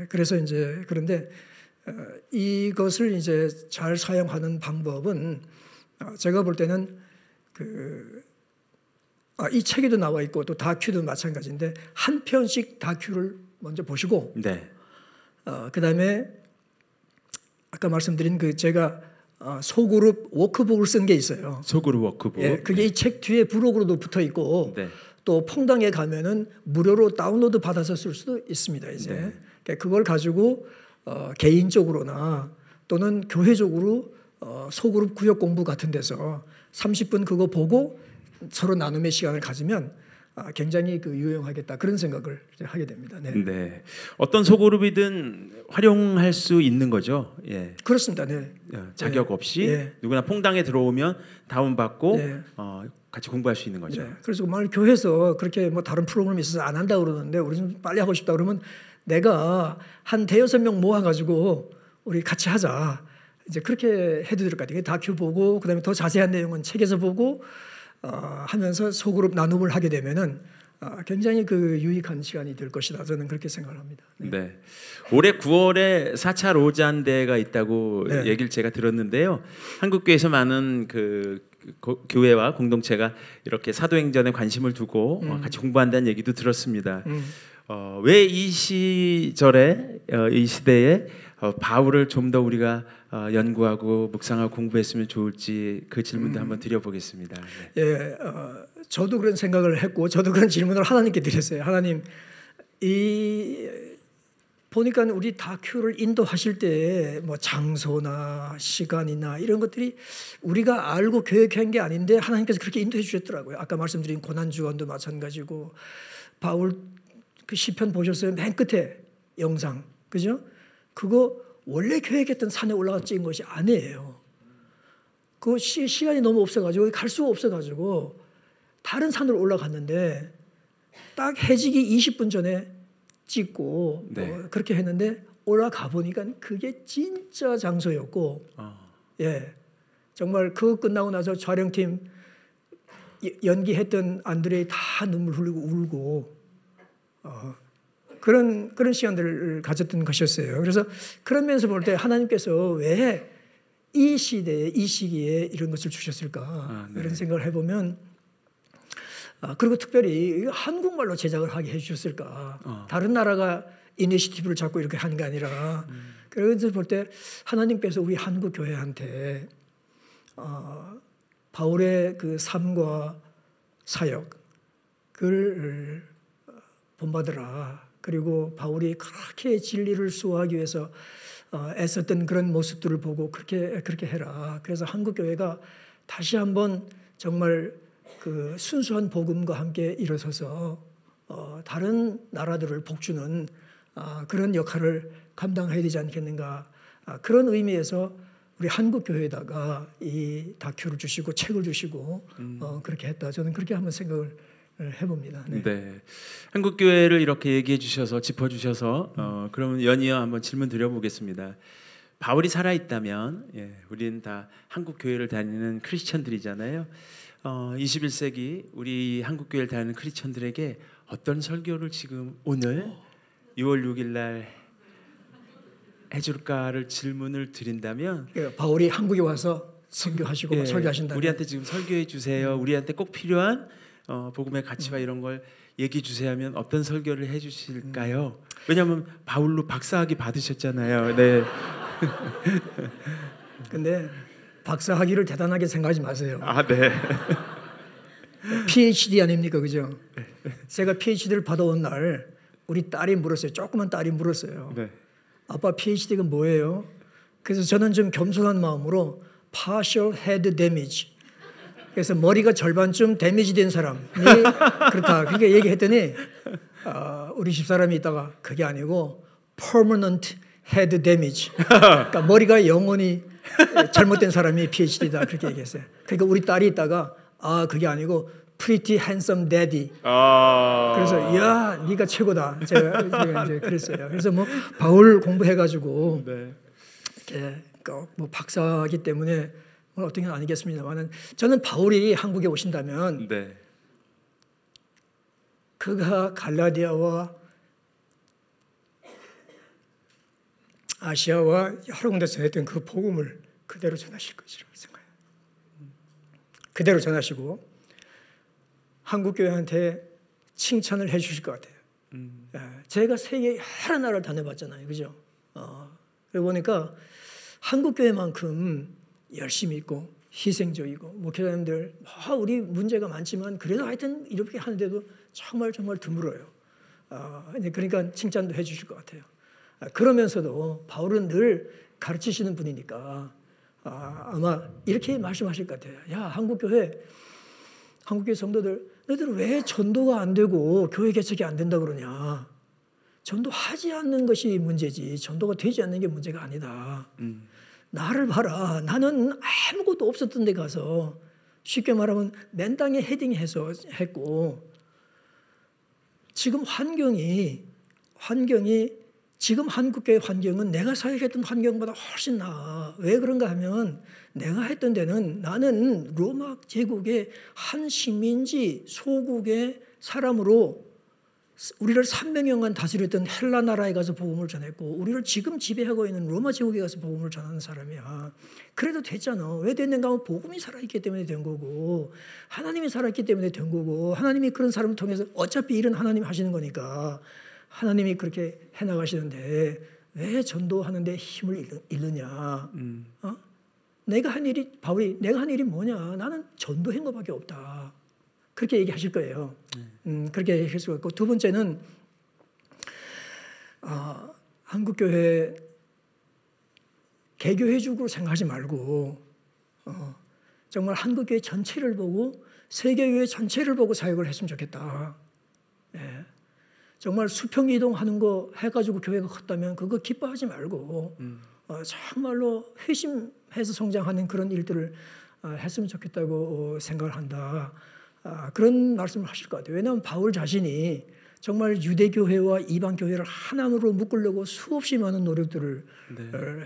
그래서 이제 그런데 이것을 이제 잘 사용하는 방법은 제가 볼 때는 이 책에도 나와 있고 또 다큐도 마찬가지인데 한 편씩 다큐를 먼저 보시고 그다음에 아까 말씀드린 제가 소그룹 워크북을 쓴 게 있어요. 소그룹 워크북. 그게 이 책 뒤에 부록으로도 붙어 있고 또 퐁당에 가면은 무료로 다운로드 받아서 쓸 수도 있습니다. 이제 네. 그러니까 그걸 가지고 개인적으로나 또는 교회적으로 소그룹 구역 공부 같은 데서 30분 그거 보고 서로 나눔의 시간을 가지면 굉장히 유용하겠다 그런 생각을 하게 됩니다. 네. 네. 어떤 소그룹이든 활용할 수 있는 거죠. 예. 그렇습니다. 네. 자격 없이 예. 누구나 퐁당에 들어오면 다운 받고 네. 같이 공부할 수 있는 거죠. 네. 그래서 만약 교회에서 그렇게 뭐 다른 프로그램이 있어서 안 한다 그러는데 우리 좀 빨리 하고 싶다 그러면 내가 한 대여섯 명 모아가지고 우리 같이 하자. 이제 그렇게 해도 될 것 같아요. 다큐 보고 그다음에 더 자세한 내용은 책에서 보고 하면서 소그룹 나눔을 하게 되면은 굉장히 유익한 시간이 될 것이다. 저는 그렇게 생각을 합니다. 네. 네. 올해 9월에 4차 로잔 대회가 있다고 네. 얘기를 제가 들었는데요. 한국교회에서 많은 교회와 공동체가 이렇게 사도행전에 관심을 두고 같이 공부한다는 얘기도 들었습니다. 왜 이 시절에 이 시대에 바울을 좀 더 우리가 연구하고 묵상하고 공부했으면 좋을지 그 질문도 한번 드려보겠습니다. 네. 예, 저도 그런 생각을 했고 저도 그런 질문을 하나님께 드렸어요. 하나님, 보니까 우리 다큐를 인도하실 때 뭐 장소나 시간이나 이런 것들이 우리가 알고 계획한 게 아닌데 하나님께서 그렇게 인도해 주셨더라고요. 아까 말씀드린 고난주간도 마찬가지고 바울 그 시편 보셨어요? 맨 끝에 영상, 그죠? 그거 원래 계획했던 산에 올라가 찍은 것이 아니에요. 그 시간이 너무 없어가지고 갈 수가 없어가지고 다른 산으로 올라갔는데 딱 해지기 20분 전에 찍고 네. 그렇게 했는데 올라가 보니까 그게 진짜 장소였고 예, 정말 그거 끝나고 나서 촬영팀 연기했던 안드레이 다 눈물 흘리고 울고 그런 시간들을 가졌던 것이었어요. 그래서 그런 면에서 볼 때 하나님께서 왜 이 시대에 이 시기에 이런 것을 주셨을까 네. 이런 생각을 해보면 그리고 특별히 한국말로 제작을 하게 해주셨을까. 다른 나라가 이니시티브를 잡고 이렇게 하는 게 아니라 그래서 볼 때 하나님께서 우리 한국 교회한테 바울의 그 삶과 사역 그를 본받으라. 그리고 바울이 그렇게 진리를 수호하기 위해서 애썼던 그런 모습들을 보고 그렇게 해라. 그래서 한국 교회가 다시 한번 정말 그 순수한 복음과 함께 일어서서 다른 나라들을 복주는 그런 역할을 감당해야 되지 않겠는가. 그런 의미에서 우리 한국 교회에다가 이 다큐를 주시고 책을 주시고 그렇게 했다. 저는 그렇게 한번 생각을 해봅니다. 네. 네. 한국 교회를 이렇게 얘기해 주셔서 짚어 주셔서 그러면 연이어 한번 질문 드려보겠습니다. 바울이 살아 있다면 우리는 다 한국 교회를 다니는 크리스천들이잖아요. 21세기 우리 한국 교회를 다니는 크리스천들에게 어떤 설교를 지금 오늘 6월 6일 날 해줄까를 질문을 드린다면 바울이 한국에 와서 선교하시고 설교하신다면 우리한테 지금 설교해 주세요. 우리한테 꼭 필요한 복음의 가치와 이런 걸 얘기해 주세요 하면 어떤 설교를 해 주실까요? 왜냐하면 바울로 박사학위 받으셨잖아요. 네. 근데 박사학위를 대단하게 생각하지 마세요. 네. PhD 아닙니까, 그죠? 제가 PhD를 받아온 날 우리 딸이 물었어요. 조그만 딸이 물었어요. 네. 아빠 PhD가 뭐예요? 그래서 저는 좀 겸손한 마음으로 partial head damage. 그래서 머리가 절반쯤 데미지 된 사람이 그렇다. 그렇게 얘기했더니 우리 집사람이 있다가 그게 아니고 permanent head damage. 그러니까 머리가 영원히 잘못된 사람이 PhD다 그렇게 얘기했어요. 그러니까 우리 딸이 있다가 그게 아니고 pretty handsome daddy. 그래서 야 네가 최고다. 제가 이제 그랬어요. 그래서 뭐 바울 공부해가지고 이렇게 뭐 박사이기 때문에 뭐 어떤 건 아니겠습니다만은 저는 바울이 한국에 오신다면 그가 갈라디아와 아시아와 여러 군데서 했던 그 복음을 그대로 전하실 것이라고 생각해요. 그대로 전하시고 한국 교회한테 칭찬을 해주실 것 같아요. 제가 세계 여러 나라를 다녀봤잖아요, 그죠? 그러고 보니까 한국 교회만큼 열심히 있고 희생적이고 목회자님들 우리 문제가 많지만 그래도 하여튼 이렇게 하는데도 정말 드물어요. 그러니까 칭찬도 해주실 것 같아요. 그러면서도 바울은 늘 가르치시는 분이니까 아마 이렇게 말씀하실 것 같아요. 야, 한국교회 성도들, 너희들 왜 전도가 안 되고 교회 개척이 안 된다 그러냐? 전도하지 않는 것이 문제지 전도가 되지 않는 게 문제가 아니다. 나를 봐라. 나는 아무것도 없었던 데 가서 쉽게 말하면 맨땅에 헤딩해서 했고, 지금 환경이 지금 한국교회 환경은 내가 사역했던 환경보다 훨씬 나아. 왜 그런가 하면 내가 했던 데는 나는 로마 제국의 한 식민지 소국의 사람으로 우리를 300년간 다스렸던 헬라 나라에 가서 복음을 전했고, 우리를 지금 지배하고 있는 로마 제국에 가서 복음을 전하는 사람이야. 그래도 됐잖아. 왜 됐는가 하면 복음이 살아있기 때문에 된 거고, 하나님이 살아있기 때문에 된 거고, 하나님이 그런 사람을 통해서 어차피 일은 하나님이 하시는 거니까 하나님이 그렇게 해나가시는데 왜 전도하는데 힘을 잃느냐. 내가 한 일이 뭐냐. 나는 전도한 것밖에 없다. 그렇게 얘기하실 거예요. 그렇게 얘기할 수가 있고, 두 번째는 한국교회 개교회적으로 생각하지 말고 정말 한국교회 전체를 보고 세계교회 전체를 보고 사역을 했으면 좋겠다. 예. 정말 수평 이동하는 거 해가지고 교회가 컸다면 그거 기뻐하지 말고 정말로 회심해서 성장하는 그런 일들을 했으면 좋겠다고 생각을 한다. 그런 말씀을 하실 것 같아요. 왜냐하면 바울 자신이 정말 유대교회와 이방교회를 하나로 묶으려고 수없이 많은 노력들을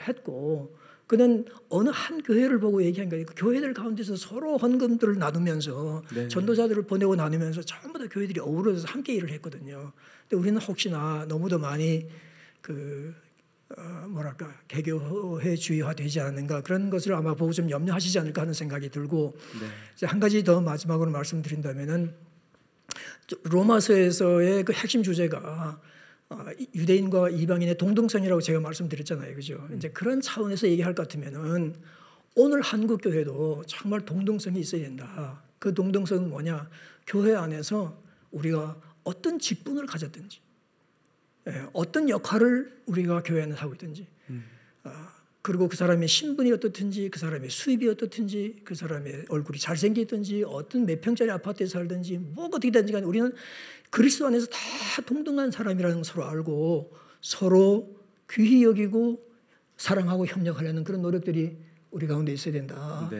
했고, 그는 어느 한 교회를 보고 얘기한 거예요. 그 교회들 가운데서 서로 헌금들을 나누면서 전도자들을 보내고 나누면서 전부 다 교회들이 어우러져서 함께 일을 했거든요. 근데 우리는 혹시나 너무도 많이 개교회주의화 되지 않는가, 그런 것을 아마 보고 좀 염려하시지 않을까 하는 생각이 들고, 이제 한 가지 더 마지막으로 말씀드린다면은 로마서에서의 그 핵심 주제가 유대인과 이방인의 동등성이라고 제가 말씀드렸잖아요, 그죠? 이제 그런 차원에서 얘기할 것 같으면은 오늘 한국 교회도 정말 동등성이 있어야 된다. 그 동등성은 뭐냐? 교회 안에서 우리가 어떤 직분을 가졌든지, 어떤 역할을 우리가 교회 안에서 하고 있든지, 그리고 그 사람의 신분이 어떻든지, 그 사람의 수입이 어떻든지, 그 사람의 얼굴이 잘생겼든지, 어떤 몇 평짜리 아파트에 살든지, 뭐가 어떻게 되든지 간에 우리는 그리스도 안에서 다 동등한 사람이라는 걸 서로 알고 서로 귀히 여기고 사랑하고 협력하려는 그런 노력들이 우리 가운데 있어야 된다.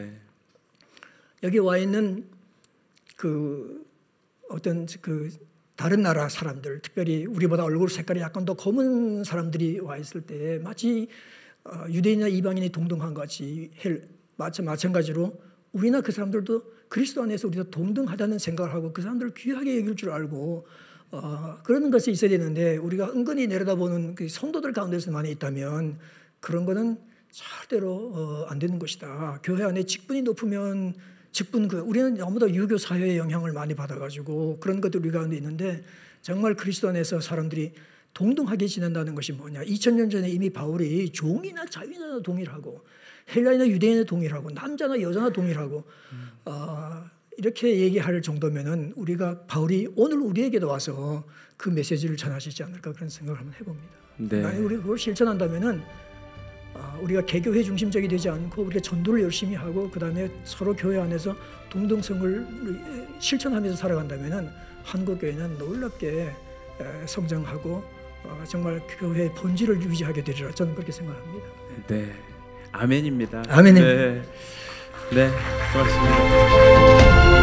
여기 와 있는 어떤 다른 나라 사람들, 특별히 우리보다 얼굴 색깔이 약간 더 검은 사람들이 와 있을 때 마치 유대인이나 이방인이 동등한 것 같이 마찬가지로 우리나 그 사람들도 그리스도 안에서 우리가 동등하다는 생각을 하고 그 사람들을 귀하게 여길 줄 알고 그런 것이 있어야 되는데, 우리가 은근히 내려다보는 그 성도들 가운데서 많이 있다면 그런 거는 절대로 안 되는 것이다. 교회 안에 직분이 높으면 우리는 너무나 유교 사회의 영향을 많이 받아가지고 그런 것들이 우리 가운데 있는데, 정말 그리스도 안에서 사람들이 동등하게 지낸다는 것이 뭐냐. 2000년 전에 이미 바울이 종이나 자유인이나 동일하고, 헬라인이나 유대인이나 동일하고, 남자나 여자나 동일하고 이렇게 얘기할 정도면은 바울이 오늘 우리에게도 와서 그 메시지를 전하시지 않을까, 그런 생각을 한번 해봅니다. 만약 우리가 그걸 실천한다면은 우리가 개교회 중심적이 되지 않고 우리가 전도를 열심히 하고 그다음에 서로 교회 안에서 동등성을 실천하면서 살아간다면은 한국 교회는 놀랍게 성장하고 정말 교회의 본질을 유지하게 되리라, 저는 그렇게 생각합니다. 네, 아멘입니다. 아멘입니다. 네, 고맙습니다.